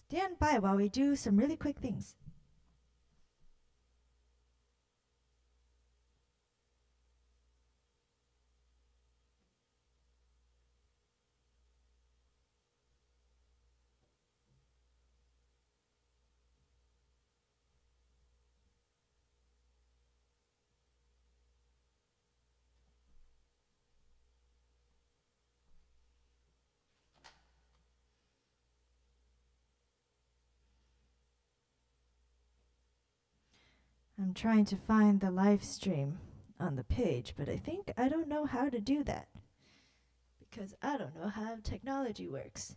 Stand by while we do some really quick things. I'm trying to find the live stream on the page, but I don't know how to do that because I don't know how technology works.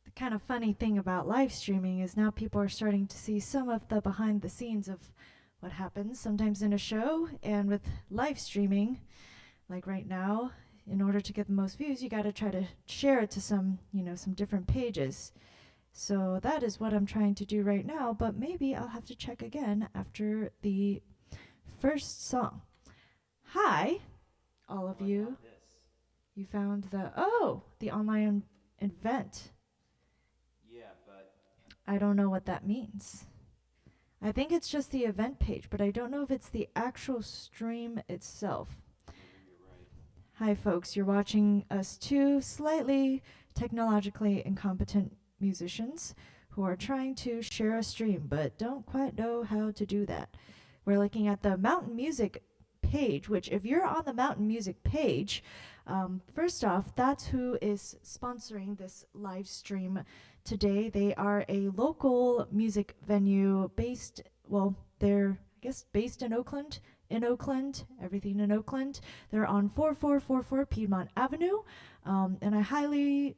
The kind of funny thing about live streaming is now people are starting to see some of the behind the scenes of what happens sometimes in a show, and with live streaming, like right now, in order to get the most views, you got to try to share it to some different pages. So that is what I'm trying to do right now, but maybe I'll have to check again after the first song. Hi, all of you. You found the online event. Yeah, but I don't know what that means. I think it's just the event page, but I don't know if it's the actual stream itself. maybe you're right. Hi, folks. You're watching us two slightly technologically incompetent musicians who are trying to share a stream but don't quite know how to do that. We're looking at the Mountain Music page, which, if you're on the Mountain Music page, first off, that's who is sponsoring this live stream today. They are a local music venue based, well, they're, I guess, based in Oakland. In Oakland, everything in Oakland. They're on 4444 Piedmont Avenue, and I highly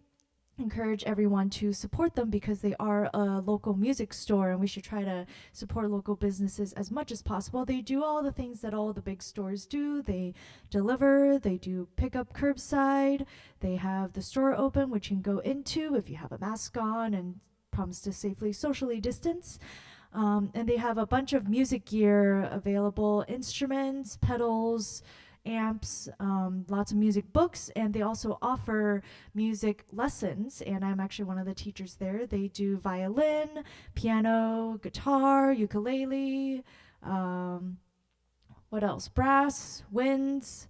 encourage everyone to support them because they are a local music store, and we should try to support local businesses as much as possible. They do all the things that all the big stores do. They deliver, they do pick up curbside, they have the store open, which you can go into if you have a mask on and promise to safely socially distance. And they have a bunch of music gear available, instruments, pedals, amps, lots of music books, and they also offer music lessons, and I'm actually one of the teachers there. They do violin, piano, guitar, ukulele, what else? Brass, winds,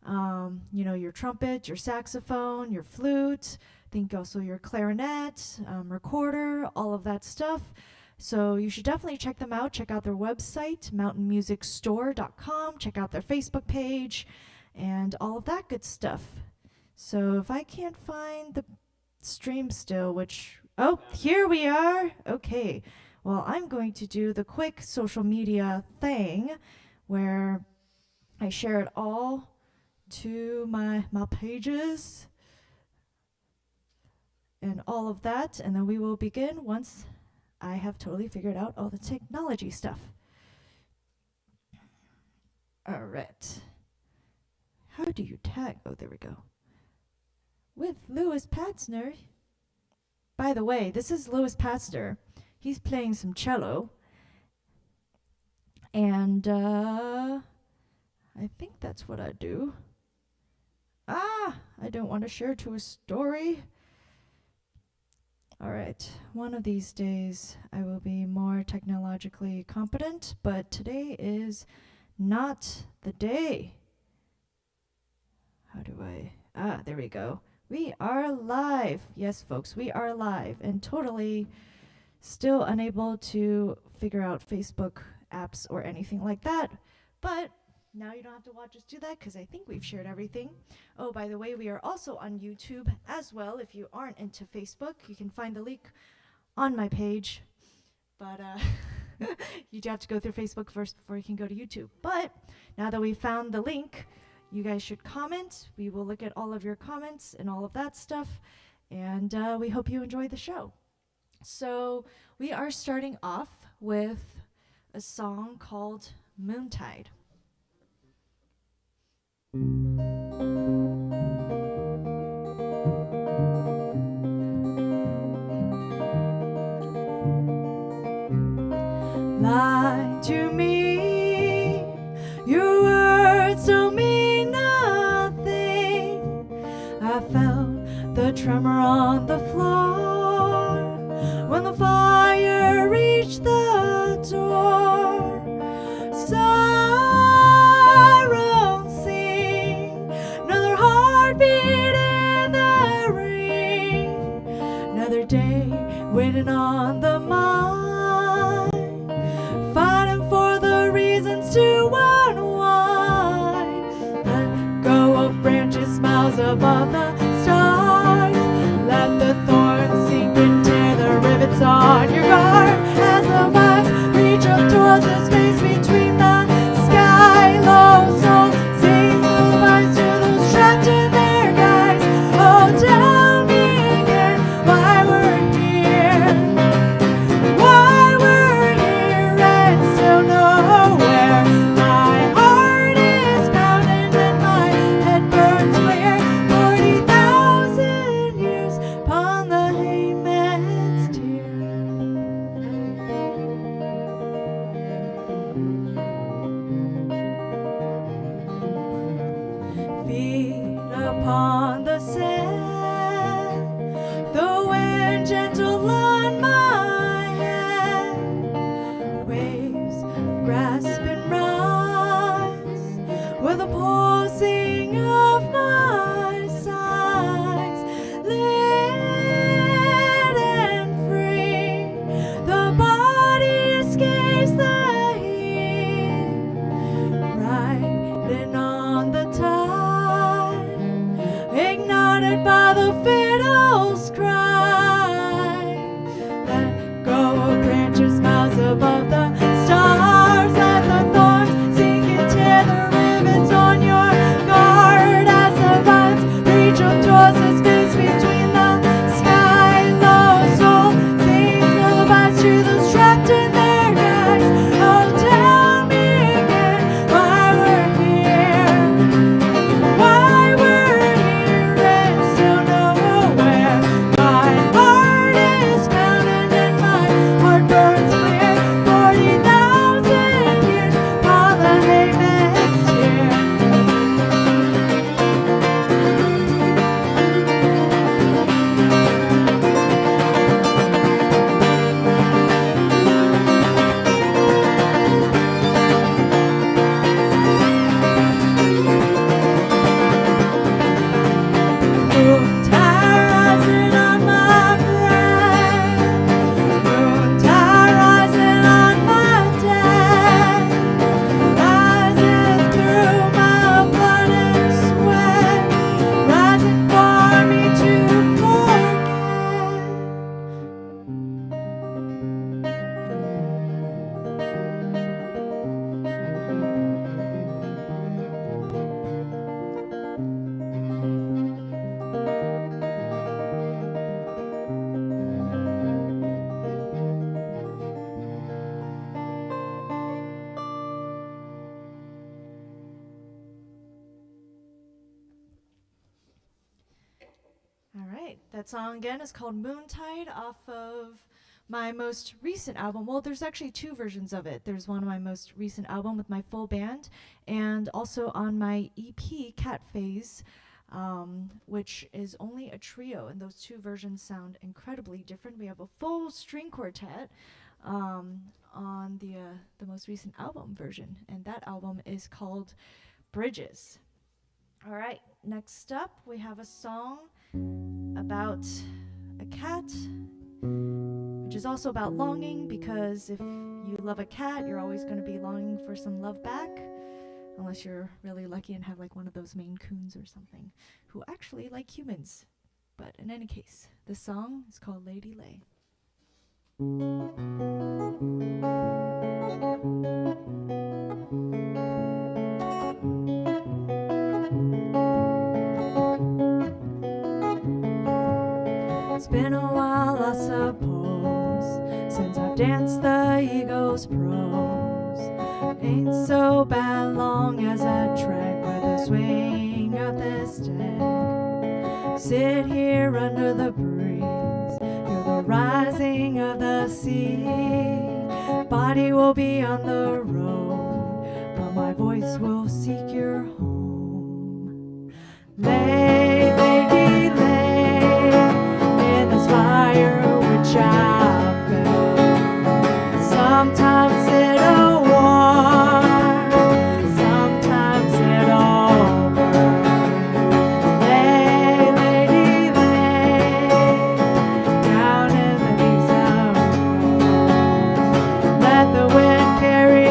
your trumpet, your saxophone, your flute, I think also your clarinet, recorder, all of that stuff. So you should definitely check them out. Check out their website, mountainmusicstore.com. Check out their Facebook page and all of that good stuff. So if I can't find the stream still, which, oh, here we are. Okay. Well, I'm going to do the quick social media thing where I share it all to my pages and all of that. And then we will begin once I have totally figured out all the technology stuff. All right. How do you tag? Oh, there we go. With Louis Patzner. By the way, this is Louis Patzner. He's playing some cello. And I think that's what I do. I don't want to share to a story. All right, one of these days I will be more technologically competent, but today is not the day. How do I? There we go. We are live. Yes, folks, we are live and totally still unable to figure out Facebook apps or anything like that. But now you don't have to watch us do that because I think we've shared everything. Oh, by the way, we are also on YouTube as well. If you aren't into Facebook, you can find the link on my page. But you do have to go through Facebook first before you can go to YouTube. But now that we've found the link, you guys should comment. We will look at all of your comments and all of that stuff. And we hope you enjoy the show. So we are starting off with a song called Moontide. Lie to me, your words so mean. miles above the stars. Let the thorns sink and tear the rivets on your guard as the vines reach up towards the space between the sky. Low soul sings lullabies to those trapped in their guise. Oh, tell me again why we're here, why we're here and still nowhere. My heart is pounding and my head burns clear. 40,000 years upon the hayman's tear. Feet upon the sand, the wind gentle on my hand. Waves grasp and rise with the pulsing of my sighs. Lit and free, the body escapes the heat. Riding on the tide, ignited by the fiddle's cry. Let go of branches miles above the stars. Let the thorns sink and tear the rivets on your guard as the vines reach up towards the space between the sky and low. Soul sings lullabies to those trapped in their guise. Oh, tell me again why we're here, why we're here and still nowhere. My heart is pounding and my heart burns clear. 40,000 years upon the hayman's tear. Moontide rising on my brain, moontide rising on my deck, rising through my blood and sweat, rising for me to forget. All right, that song again is called Moontide off of my most recent album. Well, there's actually two versions of it. There's one on my most recent album with my full band, and also on my EP, Cat Phase, which is only a trio, and those two versions sound incredibly different. We have a full string quartet on the most recent album version, and that album is called Bridges. All right, next up we have a song about a cat, which is also about longing, because if you love a cat, you're always going to be longing for some love back, unless you're really lucky and have like one of those Maine Coons or something who actually like humans. But in any case, this song is called Lady Lay. It's been a while, I suppose, since I've danced the ego's prose. Ain't so bad long as a trek with a swing of this deck. Sit here under the breeze, feel the rising of the sea. Body will be on the road, but my voice will seek your home. Lay, lady, lay in this fire which I've built. Sometimes it'll warm, sometimes it'll burn. Lay, lady, lay down in the deep south. Let the wind carry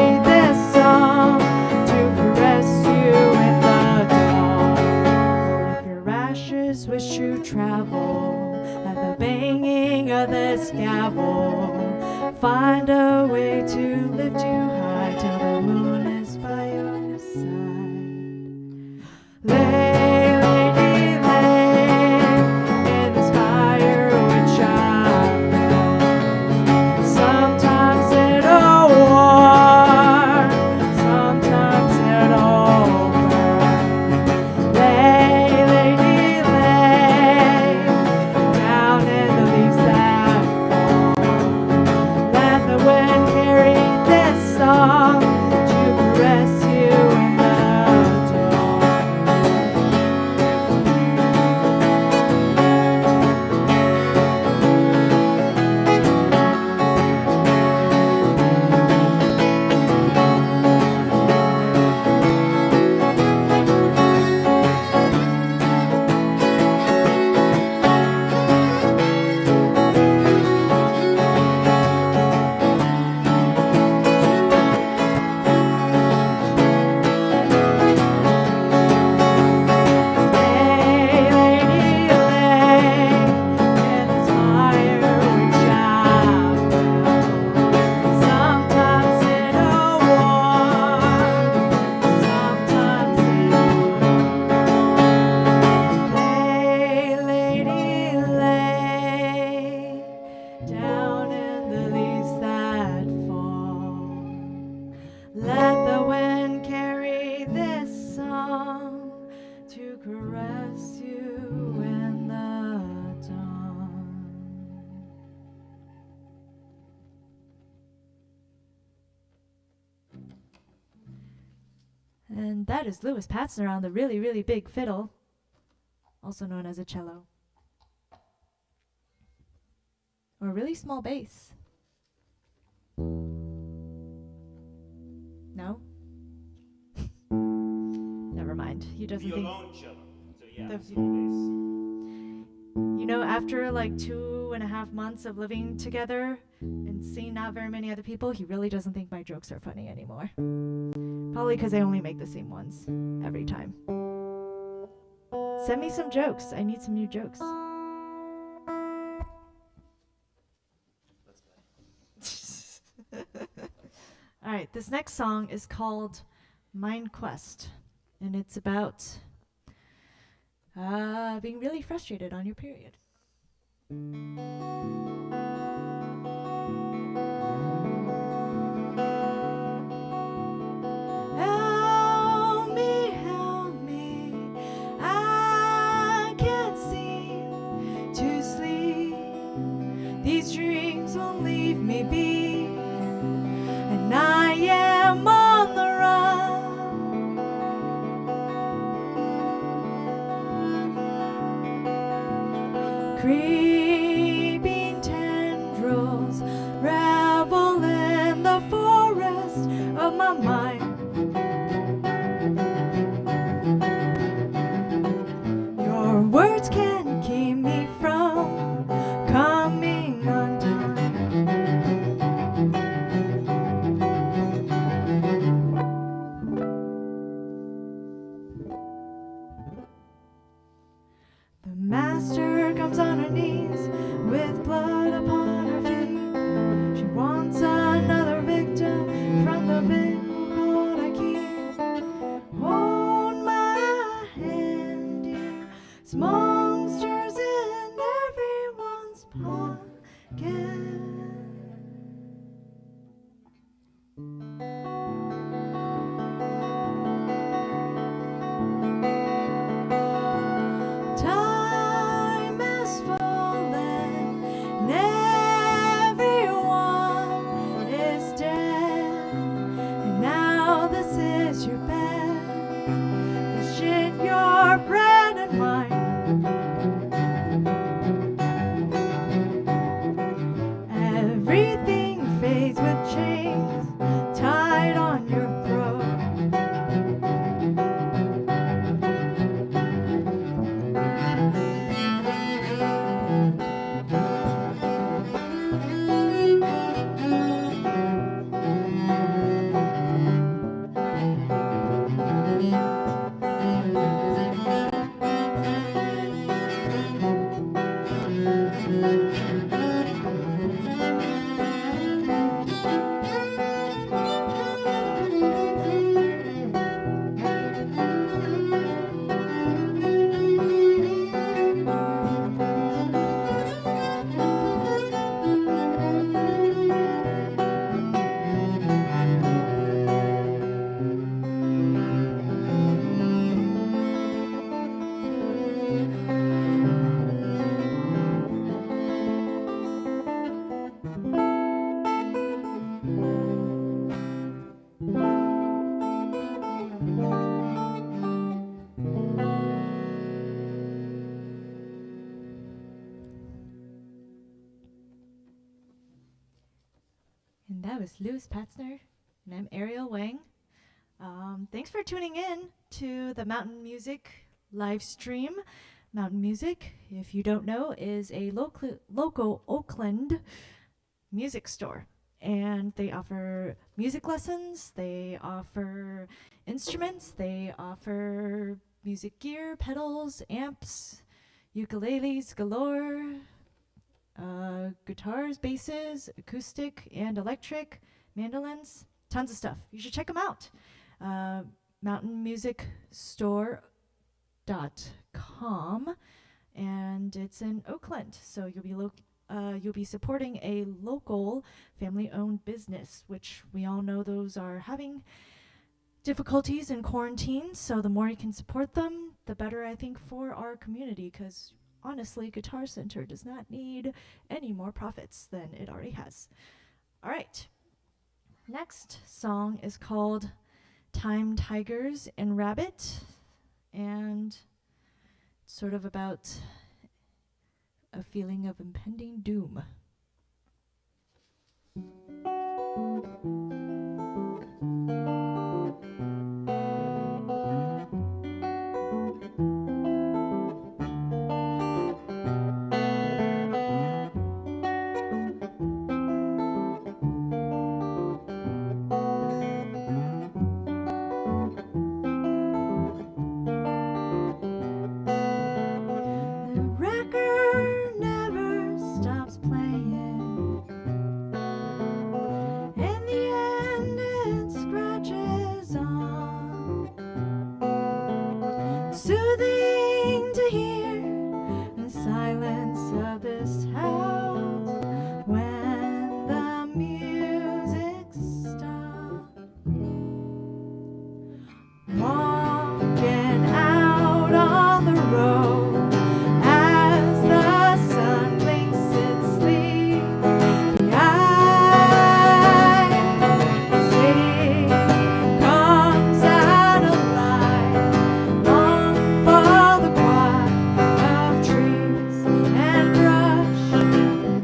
And that is Louis Patzner on the really, really big fiddle, also known as a cello. Or a really small bass. No? Never mind. He doesn't think. Violoncello. So yeah, The small bass. You know, after like 2.5 months of living together and seeing not very many other people, he really doesn't think my jokes are funny anymore. Probably because I only make the same ones every time. Send me some jokes. I need some new jokes. All right, this next song is called Mind Quest, and it's about being really frustrated on your period. Help me, I can't seem to sleep. These dreams won't leave me be, and I am on the run. Creeping tendrils ravel in the forest of my mind. Your words can keep me from coming undone. The master comes on her knees with blood upon her feet. She wants another victim from the pit called I keep. Hold my hand, dear. Monsters in everyone's pocket. Time is fallen, and everyone is dead. And now this is your bed. This shit your bread and wine. Everything fades with chains tied on your throat. And that was Louis Patzner, and I'm Ariel Wang. Thanks for tuning in to the Mountain Music live stream. Mountain Music, if you don't know, is a local Oakland music store. And they offer music lessons, they offer instruments, they offer music gear, pedals, amps, ukuleles galore, guitars, basses, acoustic and electric, mandolins, tons of stuff. You should check them out. mountainmusicstore.com, and it's in Oakland, so you'll be supporting a local family-owned business, which we all know those are having difficulties in quarantine. So the more you can support them, the better, I think, for our community, because honestly, Guitar Center does not need any more profits than it already has. All right. Next song is called Time, Tigers, and Rabbit, and sort of about a feeling of impending doom. The record never stops playing. In the end, it scratches on. Soothing to hear the silence of this house when the music stops. Walking out on the road as the sun blinks its sleep behind the city comes out alive, long for the quiet of trees and brush and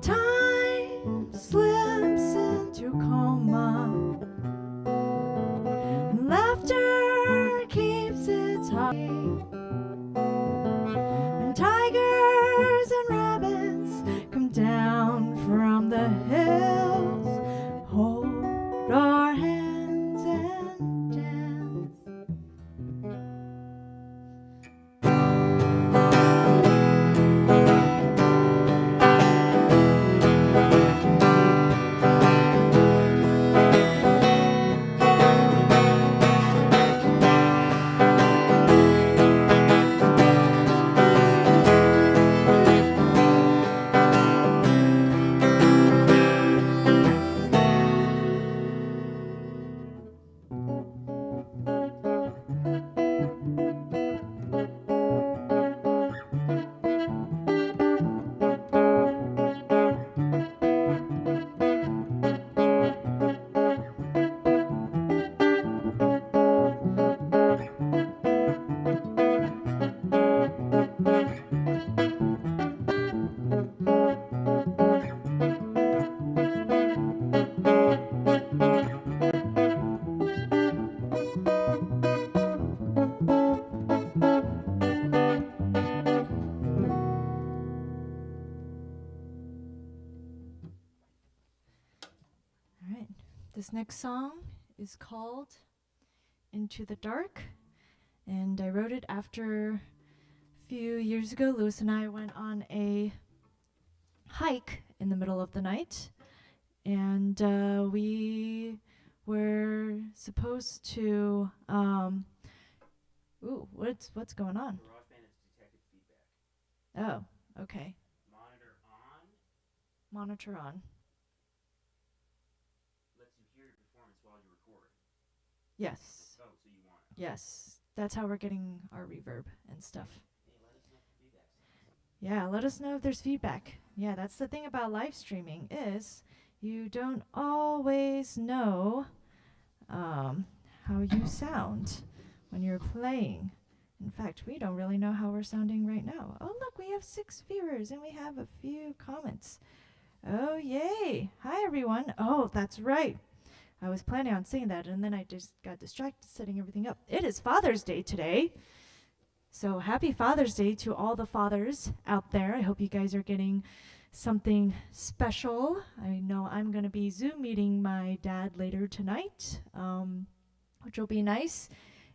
time slips into coma. Laughter keeps its heart. And tigers and rabbits come down from the hills, hold our hands and dance. All right, this next song is called Into the Dark, and I wrote it after a few years ago. Lewis and I went on a hike in the middle of the night, and we were supposed to. Ooh, what's going on? GarageBand has detected feedback. Oh, okay. Monitor on Monitor on. lets you hear your performance while you record. Yes, Oh, so you want it. yes. That's how we're getting our reverb and stuff. Hey, let us know if the feedback sounds. Yeah, let us know if there's feedback. Yeah, that's the thing about live streaming is you don't always know how you sound when you're playing. In fact, we don't really know how we're sounding right now. Oh, look, we have 6 viewers and we have a few comments. Oh, yay. Hi, everyone. Oh, that's right. I was planning on saying that, and then I just got distracted setting everything up. It is Father's Day today. So happy Father's Day to all the fathers out there. I hope you guys are getting something special. I know I'm going to be Zoom meeting my dad later tonight, which will be nice.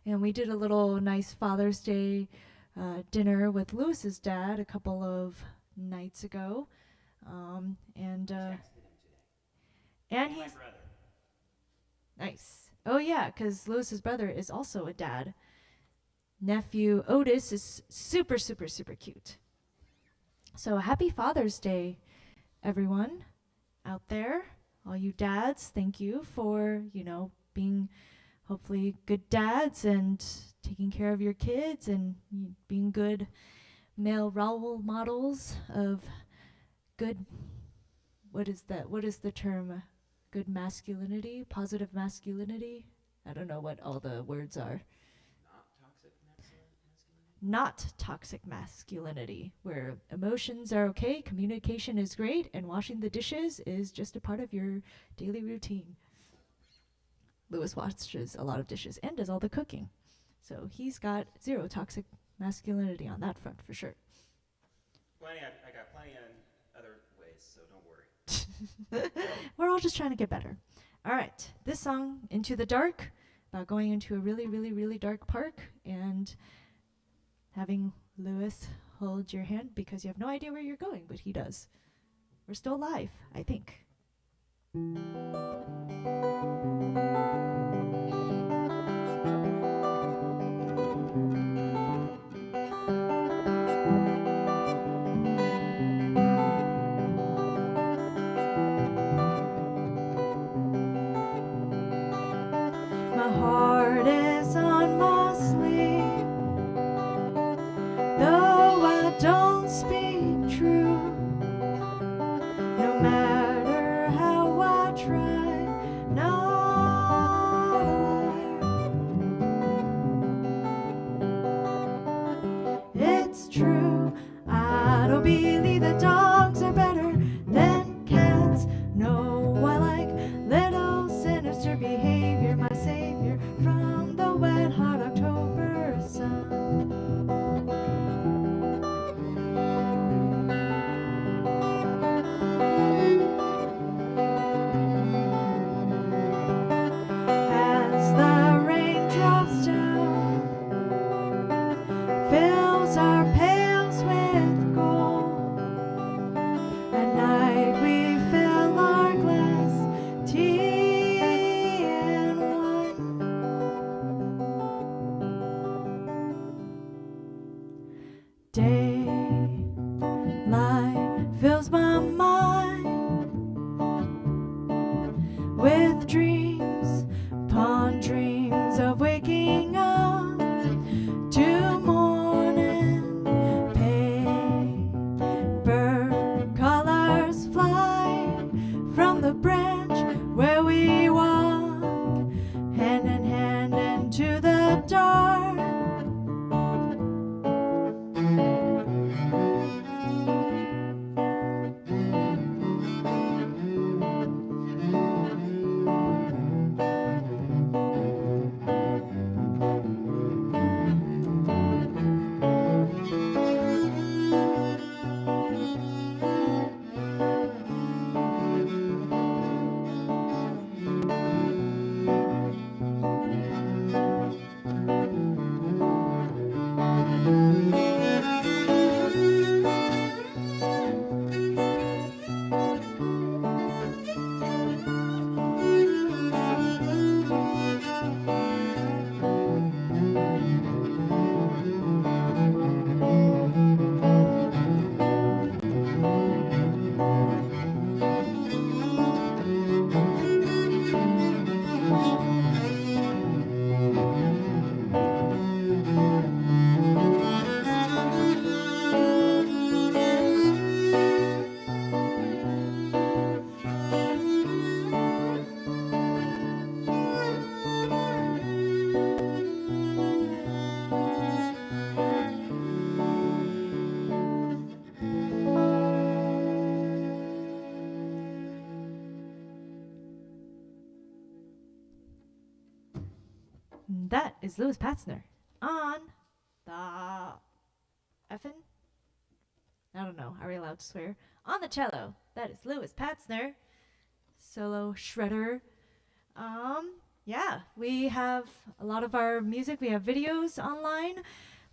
And we did a little nice Father's Day dinner with Lewis's dad a couple of nights ago. And Texted him today. and My he's brother. nice. Oh yeah, because Lewis's brother is also a dad. Nephew Otis is super, super, super cute. So happy Father's Day, everyone out there. All you dads, thank you for, being hopefully good dads and taking care of your kids and being good male role models of good, what is that? What is the term? Good masculinity, positive masculinity? I don't know what all the words are. Not toxic masculinity? Not toxic masculinity, where emotions are okay, communication is great, and washing the dishes is just a part of your daily routine. Lewis washes a lot of dishes and does all the cooking. So he's got zero toxic masculinity on that front for sure. I got plenty in other ways, so don't worry. We're all just trying to get better. All right, this song, Into the Dark, about going into a really, really, really dark park and having Lewis hold your hand because you have no idea where you're going, but he does. We're still alive, I think. My heart is on my sleeve, though I don't speak true. No matter how I try, not a liar. It's true, I don't believe that dogs are better than cats. No, I like little sinister behavior, my savior from the wet hot October sun. As the rain drops down, fills our pails with gold. At night we fill our glass, tea and wine. Daylight fills my mind with dreams upon dreams of waking up to morning. Paper colors fly from the branch where we walk hand in hand into the dark. That is Louis Patzner on the effin'? I don't know. Are we allowed to swear? On the cello. That is Louis Patzner, solo shredder. Yeah, we have a lot of our music. We have videos online.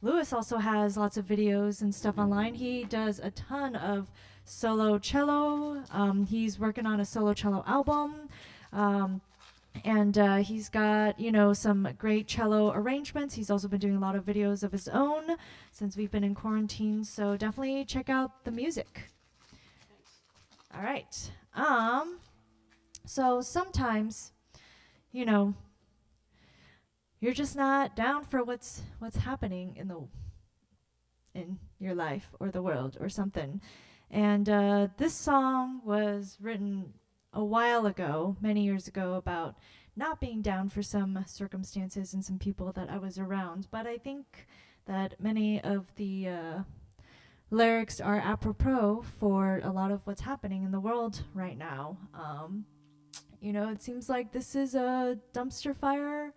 Lewis also has lots of videos and stuff online. He does a ton of solo cello. He's working on a solo cello album. And he's got, some great cello arrangements. He's also been doing a lot of videos of his own since we've been in quarantine. So definitely check out the music. All right. So sometimes, you're just not down for what's happening in your life or the world or something. And this song was written a while ago, many years ago, about not being down for some circumstances and some people that I was around. But I think that many of the lyrics are apropos for a lot of what's happening in the world right now. It seems like this is a dumpster fire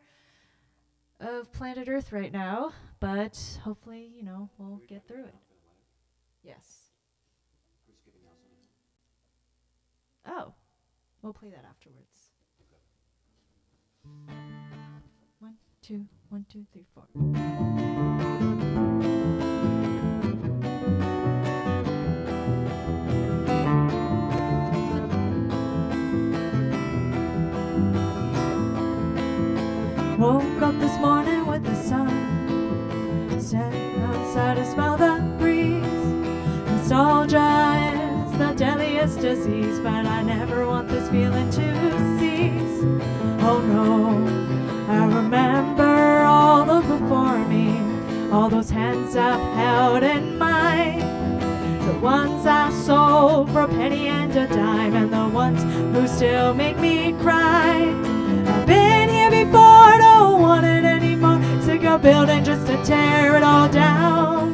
of planet Earth right now, but hopefully, we'll get through it. Yes. Oh, we'll play that afterwards. 1, 2, 1, 2, 3, 4. Woke up this morning with the sun set outside to smell the breeze. Nostalgia is the deadliest disease, but I never want this feeling to cease. Oh no, I remember all those before me, all those hands I've held in mine, the ones I sold for a penny and a dime, and the ones who still make me cry. I've been here before, don't want it anymore, sick of building just to tear it all down.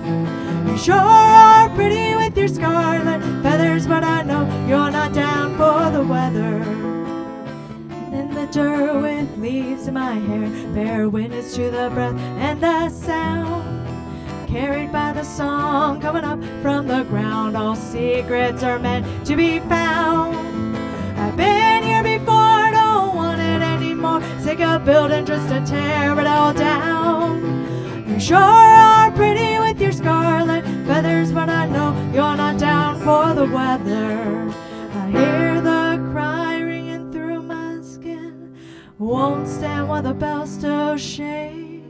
You sure are pretty with your scarlet feathers, but I know you're not down for the weather. And in the dirt with leaves in my hair, bear witness to the breath and the sound, carried by the song coming up from the ground. All secrets are meant to be found. I've been here before, don't want it anymore, sick of building just to tear it all down. You sure are pretty with your scarlet feathers, but I know you're not down for the weather. I hear the cry ringing through my skin, won't stand while the bell still shakes.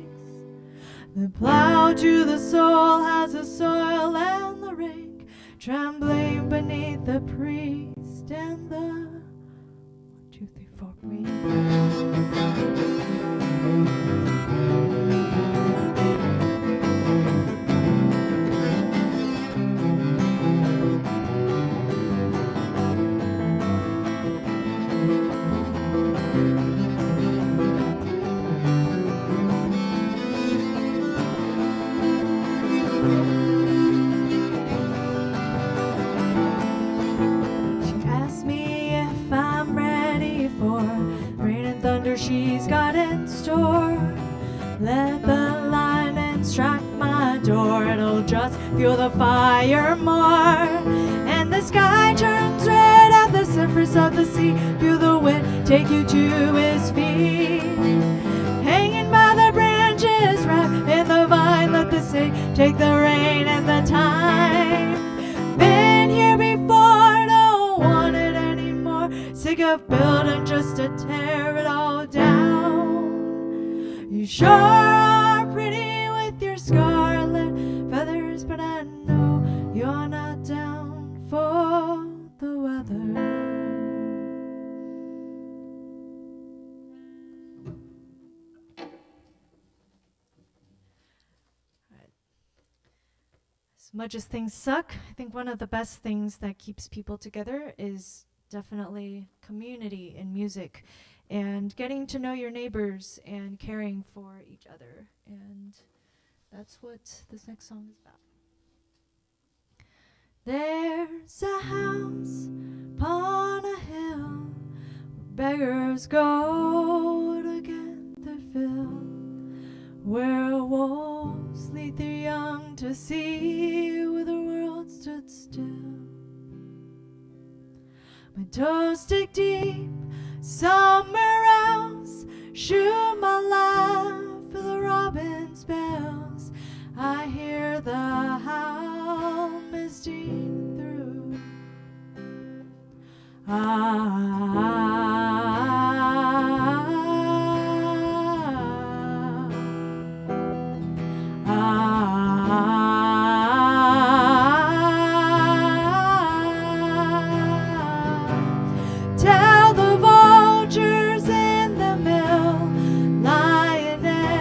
The plow to the soul has the soil and the rake, trembling beneath the priest and the 1, 2, 3, 4 queen. She's got in store. Let the lightning strike my door, it'll just fuel the fire more. And the sky turns red at the surface of the sea. Feel the wind take you to his feet. Hanging by the branches, wrapped in the vine, let the sea take the rain and the time. Been here before, don't want it anymore, sick of building just to tear it all down. You sure are pretty with your scarlet feathers, but I know you're not down for the weather. As much as things suck, I think one of the best things that keeps people together is definitely community in music and getting to know your neighbors and caring for each other. And that's what this next song is about. There's a house upon a hill where beggars go to get their fill, where wolves lead their young to see where the world stood still. My toes dig deep somewhere else, shoot my life for the robin's bells. I hear the howl misting through. Tell the vultures in the mill, lioness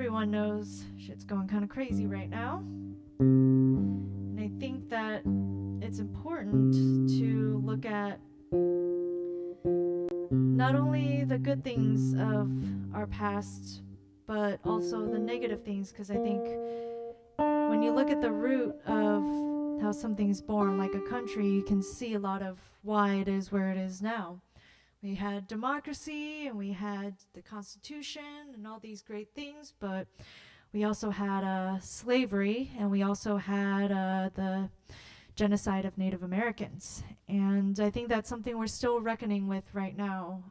everyone knows shit's going kind of crazy right now. And I think that it's important to look at not only the good things of our past, but also the negative things, because I think when you look at the root of how something's born, like a country, you can see a lot of why it is where it is now. We had democracy and we had the Constitution and all these great things, but we also had slavery, and we also had the genocide of Native Americans. And I think that's something we're still reckoning with right now.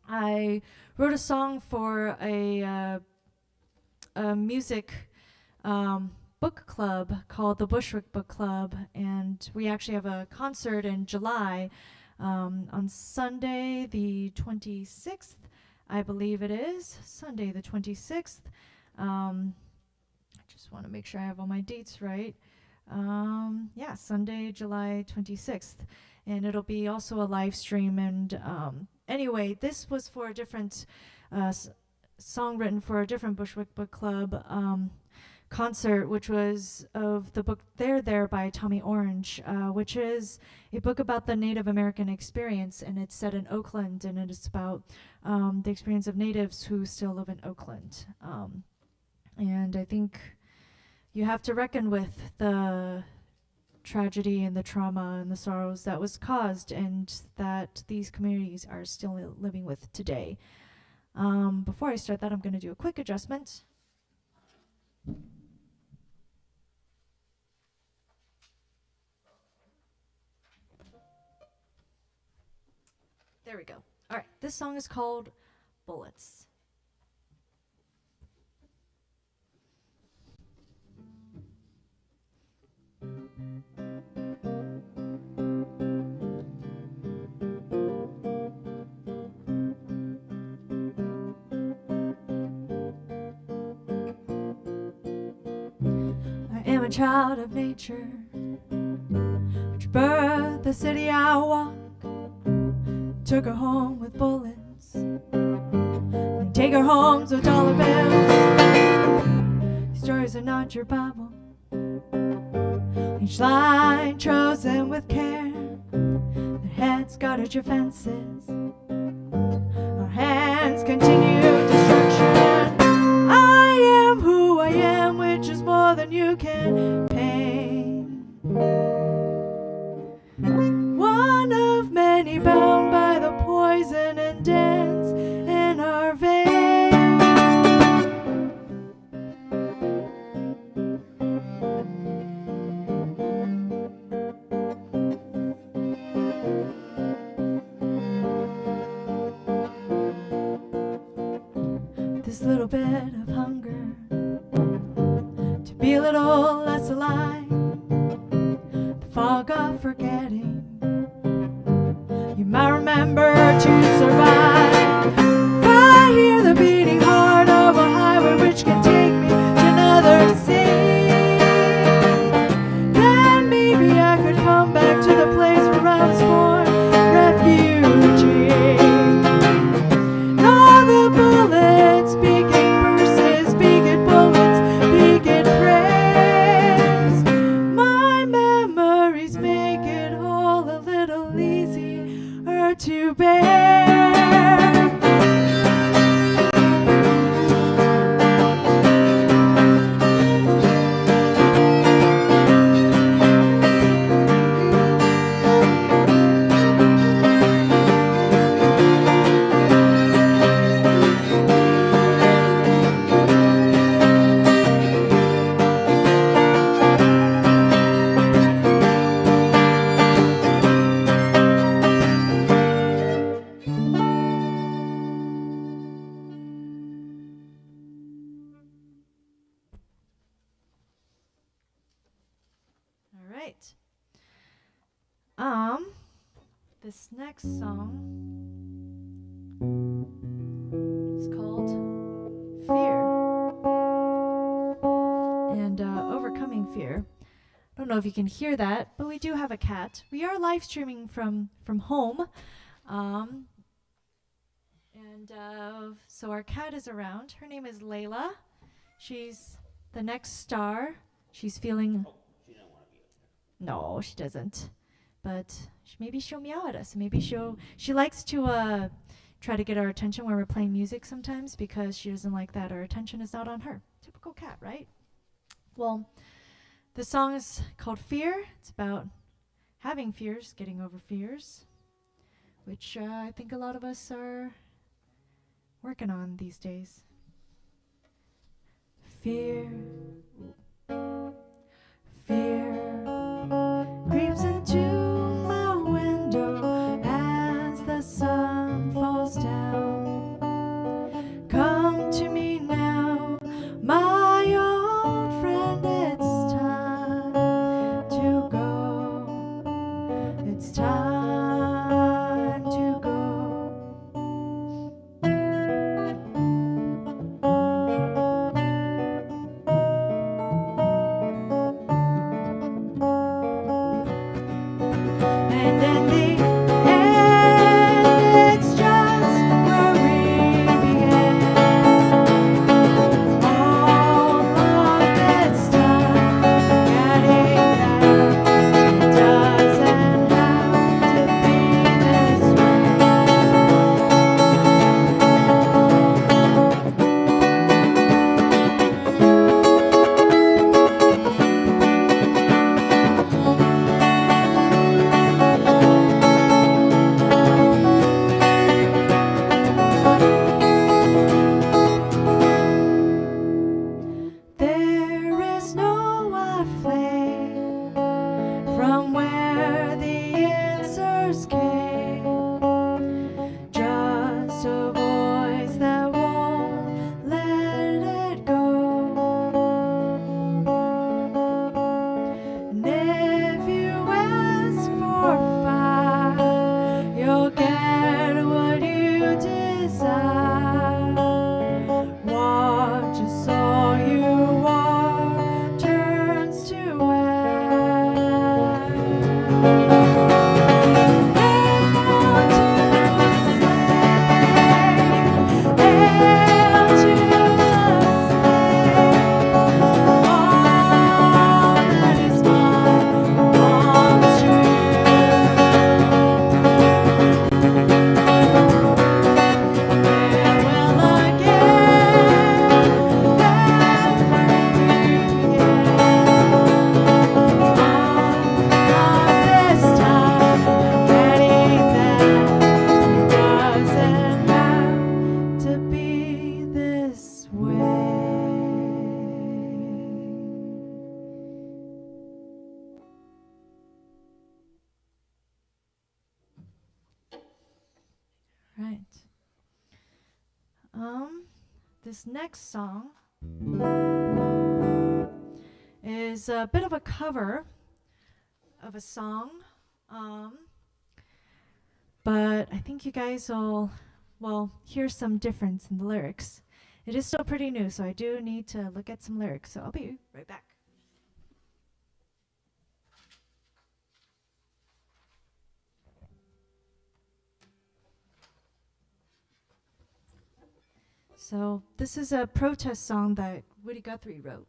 I wrote a song for a music book club called the Bushwick Book Club, and we actually have a concert in July on Sunday the 26th, I believe it is, Sunday the 26th. I just want to make sure I have all my dates right. Yeah, Sunday, July 26th. And it'll be also a live stream. And anyway, this was for a different song written for a different Bushwick Book Club concert, which was of the book There There by Tommy Orange, which is a book about the Native American experience, and it's set in Oakland, and it is about the experience of natives who still live in Oakland. And I think you have to reckon with the tragedy and the trauma and the sorrows that was caused and that these communities are still living with today. Before I start that, I'm going to do a quick adjustment. There we go. All right, this song is called Bullets. I am a child of nature, which birthed the city I walk. Took her home with bullets, and take her home with dollar bills. These stories are not your Bible, each line chosen with care. Their heads guarded your fences, our hands continue destruction. I am who I am, which is more than you can paint. One of many bound by the poison and dance in our veins. This little bit of hunger to be a little less alive, the fog of forgetting you might remember to survive. If I hear the beating heart of a highway which can take me to another city, then maybe I could come back to the place where I was born, refugee. All the bullets speaking verses, speaking bullets, speaking prayers. My memories make it all a little easier to bear. All right. This next song is called Fear and Overcoming Fear. I don't know if you can hear that, but we do have a cat. We are live streaming from home, and And so our cat is around. Her name is Layla. She's the next star. She's feeling. Oh, she don't want to be up there. No, she doesn't. But maybe she'll meow at us. Maybe she likes to try to get our attention when we're playing music sometimes because she doesn't like that our attention is not on her. Typical cat, right? Well, the song is called Fear. It's about having fears, getting over fears, which I think a lot of us are working on these days. Fear, fear creeps into my window as the sun falls down. Come to me now, my old friend, it's time to go. It's time to go. And in the end, it's just where we began. All of this time, getting there doesn't have to be this There is no white flame from where the answers came. Just a voice that won't let it go. And if you ask for fire, you'll get what you desire. Watch as all you are turns to air. Hail to the slave! Hail to the slave! All that is mine belongs to farewell again, all of this time, getting there doesn't have to be this way. Right. This next song is a bit of a cover of a song, but I think you guys will, hear some difference in the lyrics. It is still pretty new, so I do need to look at some lyrics, so I'll be right back. So this is a protest song that Woody Guthrie wrote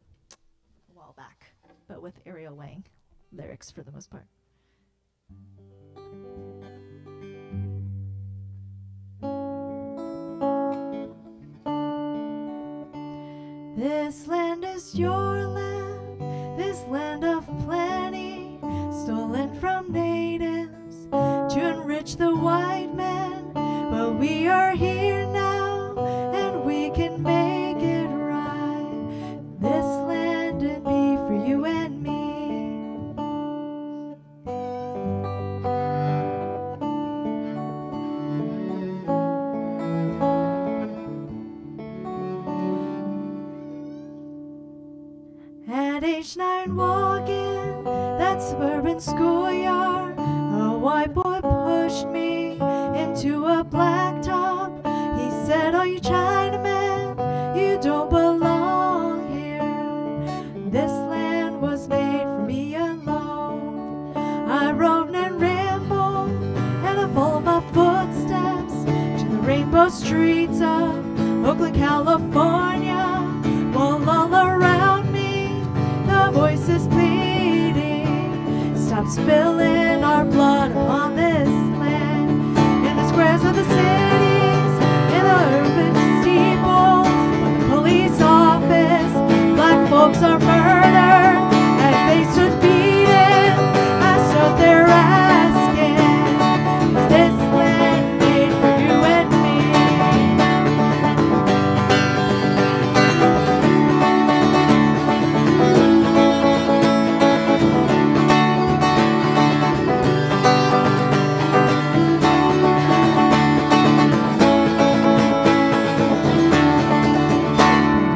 a while back, but with Ariel Wang lyrics for the most part. This land is your land, this land of plenty, stolen from natives to enrich the white man. But we are here now, and we can make it right. This land and be for you and me. At age 9 walking that suburban schoolyard, a white boy pushed me into a black top. He said, "Oh, you Chinaman, you don't belong here. This land was made for me alone." I roamed and rambled, and I followed my footsteps to the rainbow steamboat streets of Oakland, California, while all around me the voices pleading, stop spilling our blood upon this land. In the squares of the cities, in the urban steeple, by the police office, black folks are murdered as they stood beaten. I stood there asking, is this land made for you and me?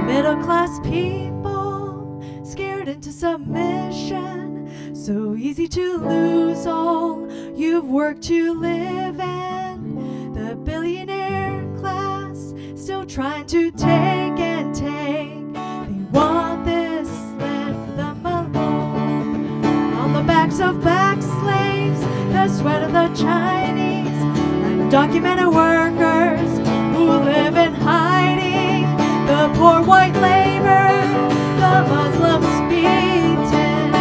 Middle class people scared into submission, so easy to lose all you've worked to live in. The billionaire class still trying to take and take. They want this land for them alone. On the backs of black slaves, the sweat of the Chinese, undocumented workers who live in hiding. The poor white labor, the Muslims beaten,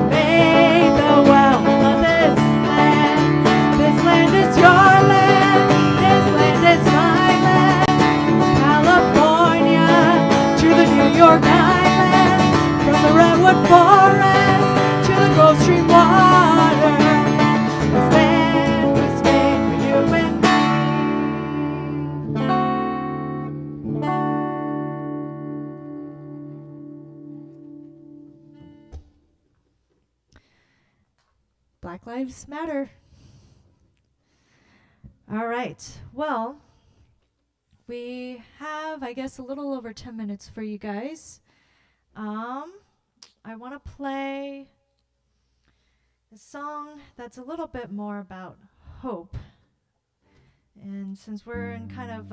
made the wealth of this land. This land is your land, this land is my land. California to the New York Island, from the redwood forest to the Gulf Stream water. This land was made for you and me. Black Lives Matter. All right. Well, we have, I guess, a little over 10 minutes for you guys. I want to play a song that's a little bit more about hope. And since we're in kind of,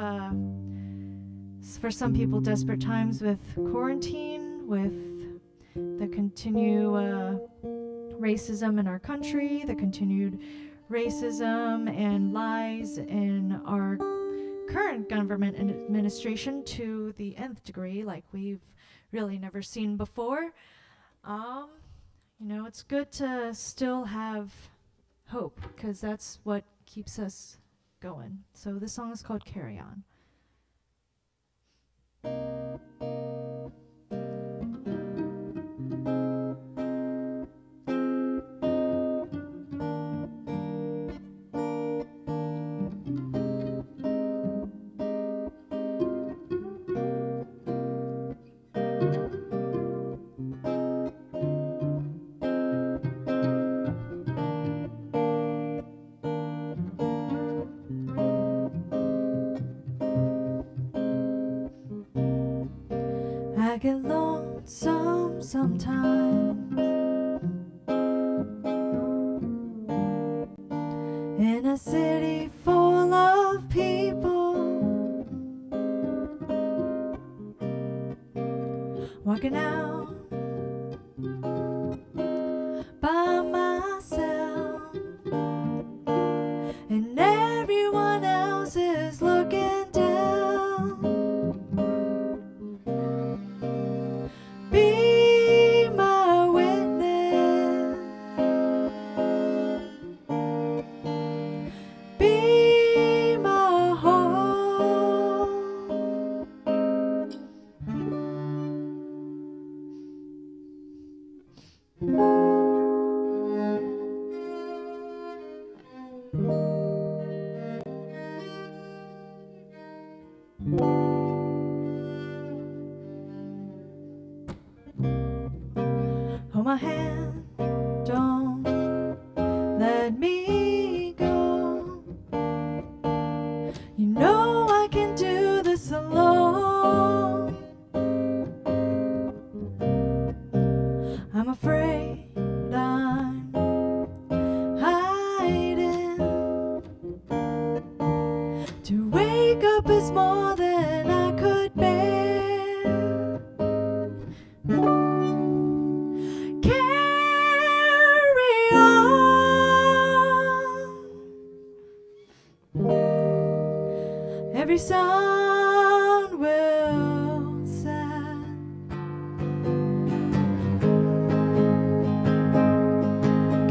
for some people, desperate times with quarantine, with the continued racism in our country, the continued racism and lies in our current government and administration to the nth degree, like we've really never seen before. It's good to still have hope, because that's what keeps us going. So this song is called Carry On. I get lonesome sometimes in a city full of people, walking out by myself, and everyone else is looking down. Be my witness. every sound will send.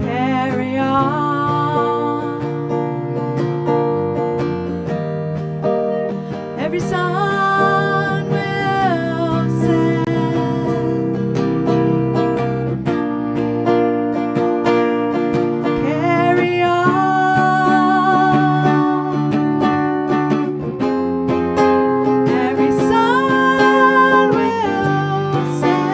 Carry on. Every sound will send. Carry on. Every sound will send.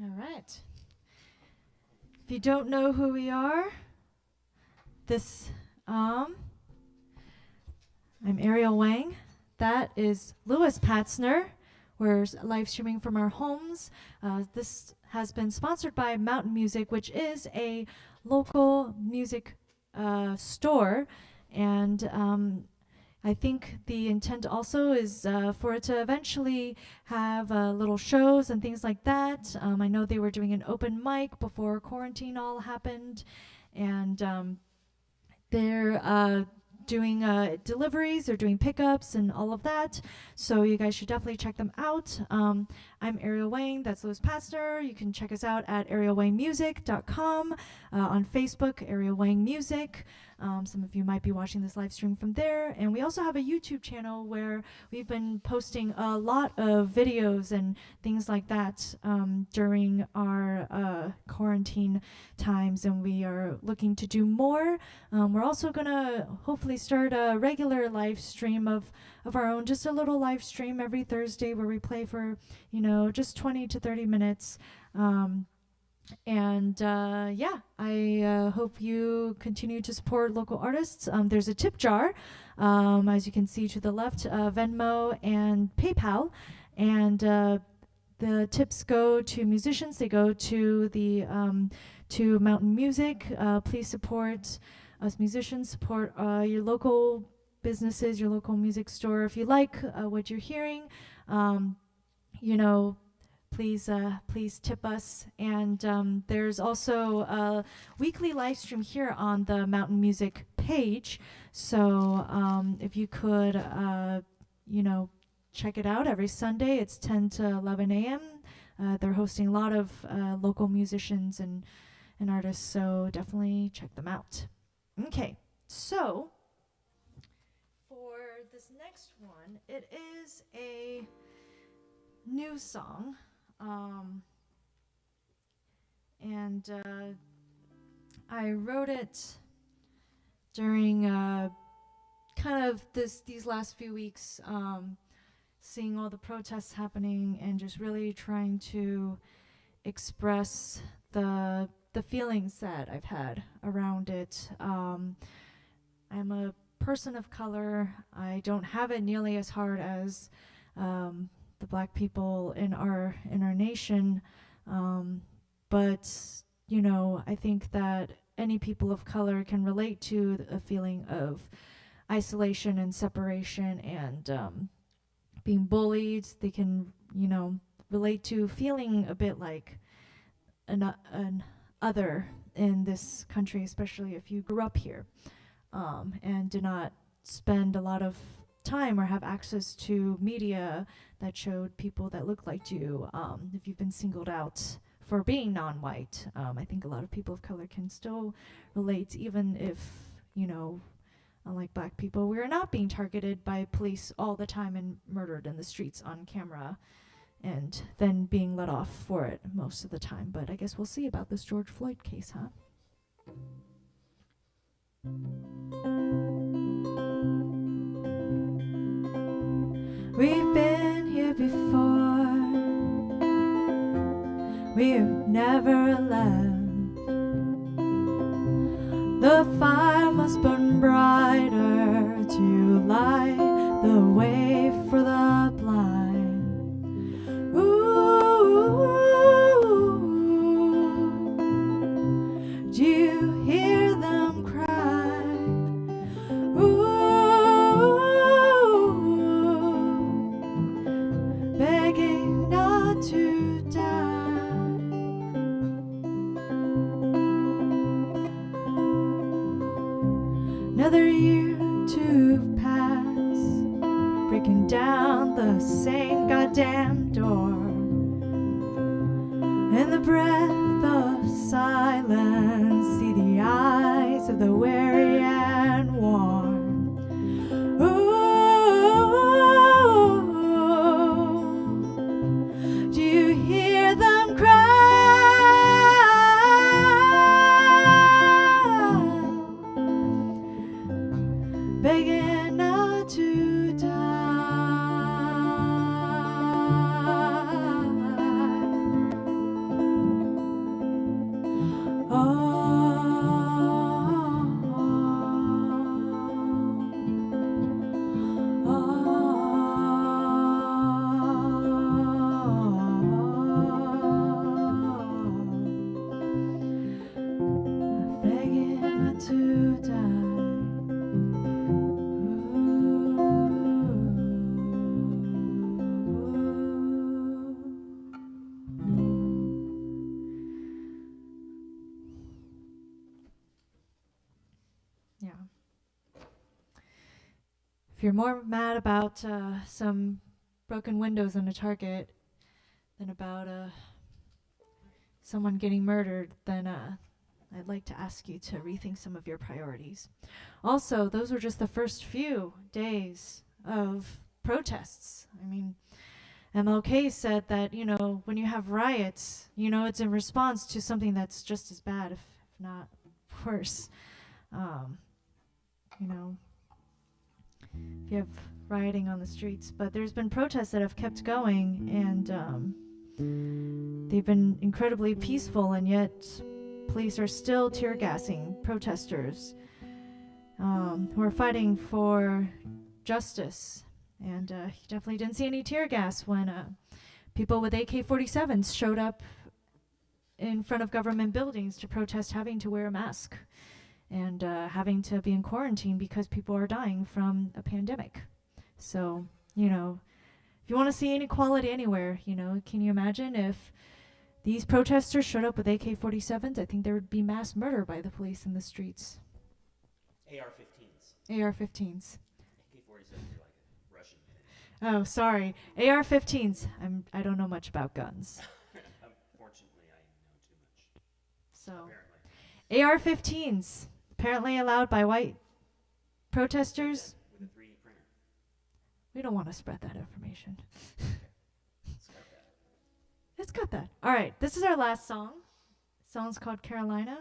All right. If you don't know who we are, this I'm Ariel Wang. That is Louis Patzner. We're live streaming from our homes. This has been sponsored by Mountain Music, which is a local music store. And I think the intent also is for it to eventually have little shows and things like that. I know they were doing an open mic before quarantine all happened. And they're doing deliveries, they're doing pickups and all of that. So you guys should definitely check them out. I'm Ariel Wang, that's Louis Pastner. You can check us out at arielwangmusic.com, on Facebook, Ariel Wang Music. Some of you might be watching this live stream from there. And we also have a YouTube channel where we've been posting a lot of videos and things like that during our quarantine times, and we are looking to do more. We're also going to hopefully start a regular live stream of our own, just a little live stream every Thursday where we play for, just 20 to 30 minutes. I hope you continue to support local artists. There's a tip jar, as you can see to the left, Venmo and PayPal. And the tips go to musicians. They go to the to Mountain Music. Please support us musicians. Support your local businesses, your local music store. If you like what you're hearing, please tip us. And there's also a weekly live stream here on the Mountain Music page. So if you could, check it out every Sunday. It's 10 to 11 a.m. They're hosting a lot of local musicians and artists, so definitely check them out. Okay, so for this next one, it is a new song. I wrote it during kind of these last few weeks, seeing all the protests happening and just really trying to express the feelings that I've had around it. I'm a person of color. I don't have it nearly as hard as the Black people in our nation, but I think that any people of color can relate to a feeling of isolation and separation and being bullied. They can relate to feeling a bit like an other in this country, especially if you grew up here and did not spend a lot of time or have access to media that showed people that looked like you. If you've been singled out for being non-white, I think a lot of people of color can still relate, even if, you know, unlike black people, we are not being targeted by police all the time and murdered in the streets on camera and then being let off for it most of the time. But I guess we'll see about this George Floyd case, huh? We've been here before. We've never left. The fire must burn brighter to light the way for the blind. Ooh, do you hear them cry? Ooh, begging not to die. Another year to pass, breaking down the same goddamn door. In the breath of silence, see the eyes of the weary and warm. Ooh, do you hear them cry? Begging not to die. Begging not to die. Yeah. If you're more mad about some broken windows in a Target than about someone getting murdered, then I'd like to ask you to rethink some of your priorities. Also, those were just the first few days of protests. I mean, MLK said that, you know, when you have riots, you know, it's in response to something that's just as bad, if not worse. You know, if you have rioting on the streets. But there's been protests that have kept going, and they've been incredibly peaceful, and yet police are still tear gassing protesters who are fighting for justice. And you definitely didn't see any tear gas when people with AK-47s showed up in front of government buildings to protest having to wear a mask and having to be in quarantine because people are dying from a pandemic. So, you know, if you want to see inequality anywhere, you know, can you imagine if these protesters showed up with AK-47s? I think there would be mass murder by the police in the streets. AR-15s. AR-15s. AK-47s are like a Russian munition. Oh, sorry. AR-15s. I don't know much about guns. Unfortunately, I know too much. So, Apparently. AR-15s, apparently allowed by white protesters. With a 3D printer. We don't want to spread that information. It's got that. It's got that. All right, this is our last song. The song's called Carolina.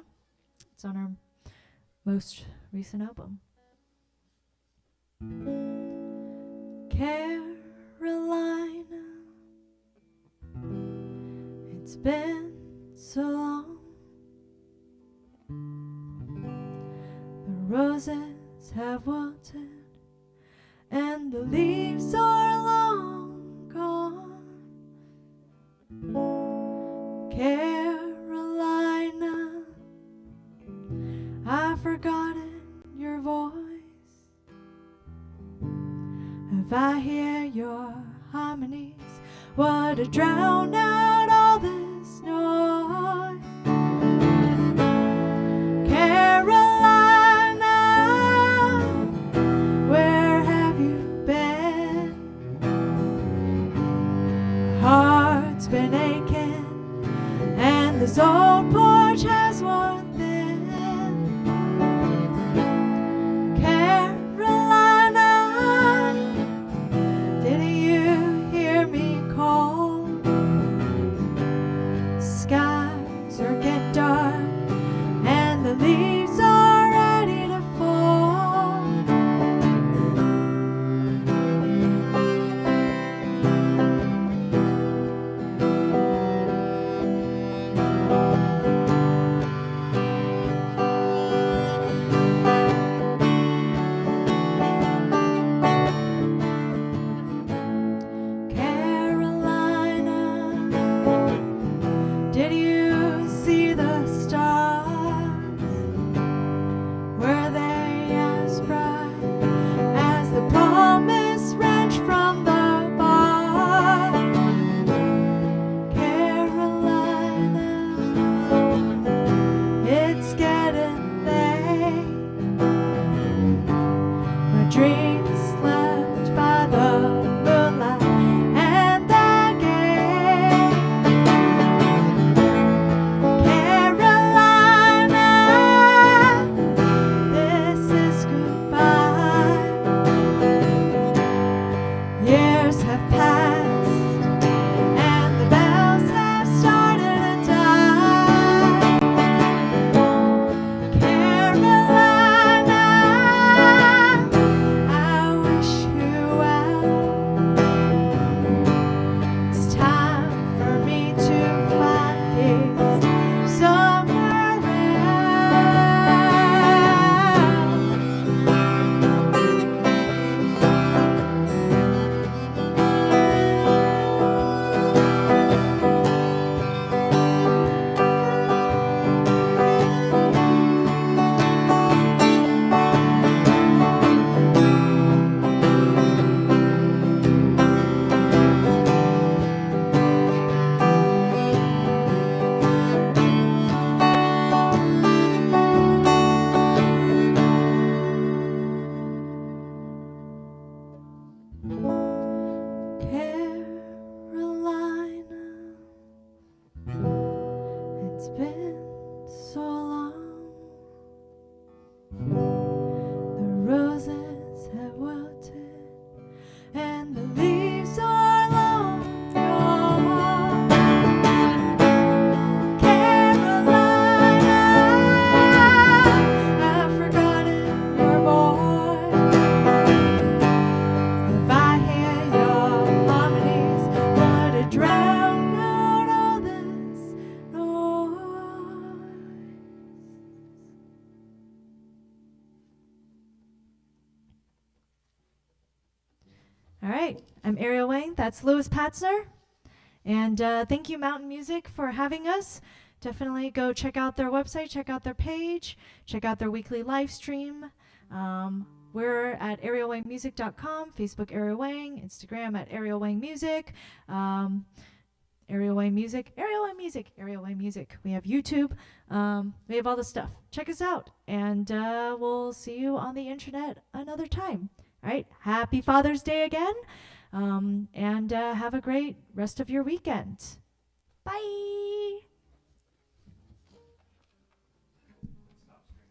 It's on our most recent album. Carolina, it's been so long. The roses have wilted and the leaves are long gone. Carolina, I've forgotten your voice. If I hear your harmonies, would drown out all this noise. Carolina, where have you been? All right. I'm Ariel Wang. That's Louis Patzner. And thank you, Mountain Music, for having us. Definitely go check out their website, check out their page, check out their weekly live stream. We're at arielwangmusic.com, Facebook Ariel Wang, Instagram at Ariel Wang Music, Ariel Wang Music, Ariel Wang Music, Ariel Wang Music. We have YouTube. We have all the stuff. Check us out, and we'll see you on the internet another time. All right. Happy Father's Day again, and have a great rest of your weekend. Bye.